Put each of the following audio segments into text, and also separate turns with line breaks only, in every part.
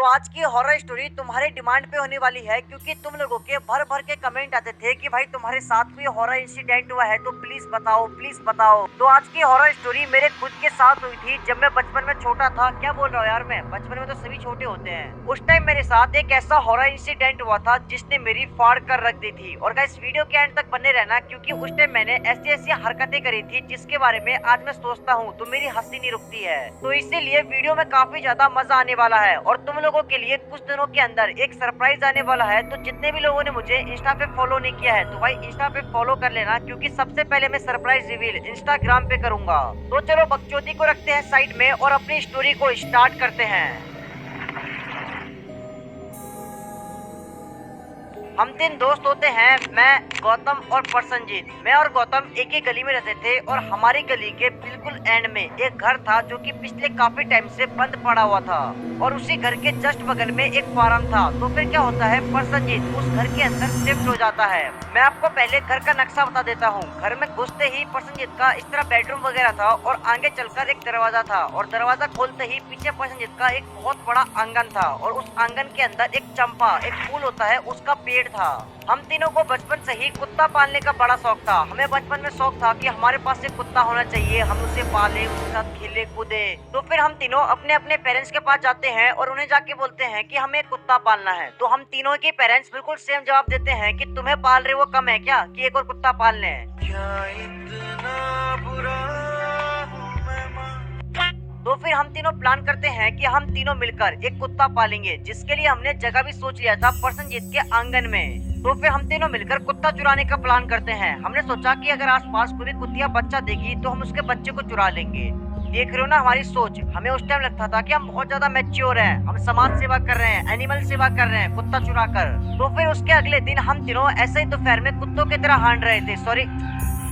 आज की horror story तुम्हारे डिमांड पे होने वाली है, क्योंकि तुम लोगों के भर भर के कमेंट आते थे कि भाई तुम्हारे साथ कोई हॉरर इंसिडेंट हुआ है तो प्लीज बताओ प्लीज बताओ। तो आज की हॉरर स्टोरी मेरे खुद के साथ हुई थी जब मैं बचपन में छोटा था। क्या बोल रहा हूँ यार, मैं बचपन में तो सभी छोटे होते हैं। उस टाइम मेरे साथ एक ऐसा हॉरर इंसिडेंट हुआ था जिसने मेरी फाड़ कर रख दी थी। और गाइस वीडियो के एंड तक बने रहना, क्योंकि उस टाइम मैंने ऐसी ऐसी हरकतें करी थी जिसके बारे में आज मैं सोचता हूँ तो मेरी हंसी नहीं रुकती है। तो इसीलिए वीडियो में काफी ज्यादा मजा आने वाला है और तुम लोगों के लिए कुछ दिनों के अंदर एक सरप्राइज आने वाला है। तो जितने भी लोगों ने मुझे इंस्टा पे फॉलो नहीं किया है तो भाई इंस्टा पे फॉलो कर लेना, क्योंकि सबसे पहले मैं सरप्राइज रिवील इंस्टाग्राम पे करूंगा। तो चलो बकचोदी को रखते हैं साइड में और अपनी स्टोरी को स्टार्ट करते हैं। हम तीन दोस्त होते हैं, मैं, गौतम और प्रसन्नजीत। मैं और गौतम एक ही गली में रहते थे और हमारी गली के बिल्कुल एंड में एक घर था जो कि पिछले काफी टाइम से बंद पड़ा हुआ था और उसी घर के जस्ट बगल में एक फार्म था। तो फिर क्या होता है, प्रसन्नजीत उस घर के अंदर शिफ्ट हो जाता है। मैं आपको पहले घर का नक्शा बता देता हूँ। घर में घुसते ही प्रसन्नजीत का इस तरह बेडरूम वगैरह था और आगे चलकर एक दरवाजा था और दरवाजा खोलते ही पीछे प्रसन्नजीत का एक बहुत बड़ा आंगन था और उस आंगन के अंदर एक चंपा, एक फूल होता है, उसका पेड़ था। हम तीनों को बचपन से ही कुत्ता पालने का बड़ा शौक था। हमें बचपन में शौक था कि हमारे पास एक कुत्ता होना चाहिए, हम उसे पाले, उसके साथ खेले कूदे। तो फिर हम तीनों अपने अपने पेरेंट्स के पास जाते हैं और उन्हें जाके बोलते हैं कि हमें एक कुत्ता पालना है। तो हम तीनों के पेरेंट्स बिल्कुल सेम जवाब देते हैं कि तुम्हें पाल रहे वो कम है क्या कि एक और कुत्ता पाल लें। क्या इतना बुरा हूं मैं मां? तो फिर हम तीनों प्लान करते हैं कि हम तीनों मिलकर एक कुत्ता पालेंगे, जिसके लिए हमने जगह भी सोच लिया था प्रसन्नजीत के आंगन में। तो फिर हम तीनों मिलकर कुत्ता चुराने का प्लान करते हैं। हमने सोचा कि अगर आसपास कोई भी कुतिया बच्चा देगी तो हम उसके बच्चे को चुरा लेंगे। देख रहे हो ना हमारी सोच। हमें उस टाइम लगता था कि हम बहुत ज्यादा मैच्योर हैं, हम समाज सेवा कर रहे हैं, एनिमल सेवा कर रहे हैं कुत्ता चुरा कर। तो फिर उसके अगले दिन हम तीनों ऐसे ही दोपहर में कुत्तों की तरह हांड रहे थे। सॉरी,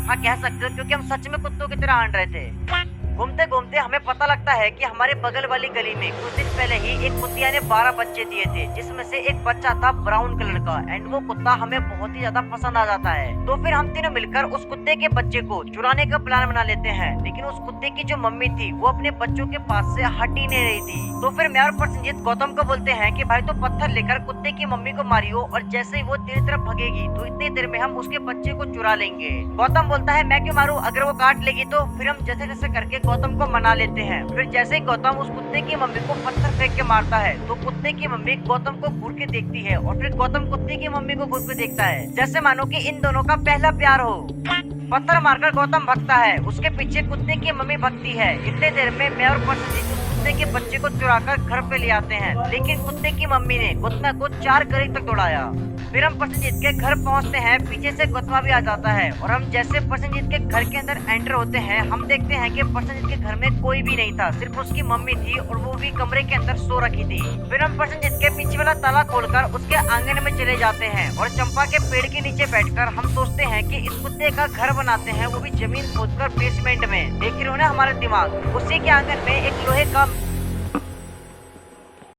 हाँ कह सकते हो, क्योंकि हम सच में कुत्तों की तरह हांड रहे थे। घूमते घूमते हमें पता लगता है कि हमारे बगल वाली गली में कुछ दिन पहले ही एक कुतिया ने 12 बच्चे दिए थे, जिसमें से एक बच्चा था ब्राउन कलर का एंड वो कुत्ता हमें बहुत ही ज्यादा पसंद आ जाता है। तो फिर हम तीनों मिलकर उस कुत्ते के बच्चे को चुराने का प्लान बना लेते हैं, लेकिन उस कुत्ते की जो मम्मी थी वो अपने बच्चों के पास से हट ही नहीं रही थी। तो फिर मैं और प्रसन्नजीत गौतम को बोलते हैं कि भाई तो पत्थर लेकर कुत्ते की मम्मी को मारियो और जैसे ही वो तेरी तरफ भगेगी तो इतनी देर में हम उसके बच्चे को चुरा लेंगे। गौतम बोलता है मैं क्यों मारूं, अगर वो काट लेगी तो। फिर हम जैसे जैसे करके गौतम को मना लेते हैं। फिर जैसे ही गौतम उस कुत्ते की मम्मी को पत्थर फेंक के मारता है तो कुत्ते की मम्मी गौतम को घूर के देखती है और फिर गौतम कुत्ते की मम्मी को घूर के देखता है, जैसे मानो कि इन दोनों का पहला प्यार हो। पत्थर मारकर गौतम भगता है, उसके पीछे कुत्ते की मम्मी भगती है। इतने देर में मैं और प्रसन्नजीत कुत्ते के बच्चे को चुराकर घर पे ले आते हैं, लेकिन कुत्ते की मम्मी ने गौतम को 4 गली तक दौड़ाया। फिर हम प्रसन्नजीत के घर पहुंचते हैं, पीछे से गौतम भी आ जाता है और हम जैसे प्रसन्नजीत के घर के अंदर एंटर होते हैं हम देखते हैं कि प्रसन्नजीत के घर में कोई भी नहीं था, सिर्फ उसकी मम्मी थी और वो भी कमरे के अंदर सो रखी थी। फिर हम प्रसन्नजीत के पीछे वाला ताला खोलकर उसके आंगन में चले जाते हैं और चंपा के पेड़ के नीचे बैठकर हम सोचते हैं कि इस कुत्ते का घर बनाते हैं, वो भी जमीन खोदकर बेसमेंट में। देख रहे हो ना हमारा दिमाग। उसी के आंगन में एक लोहे का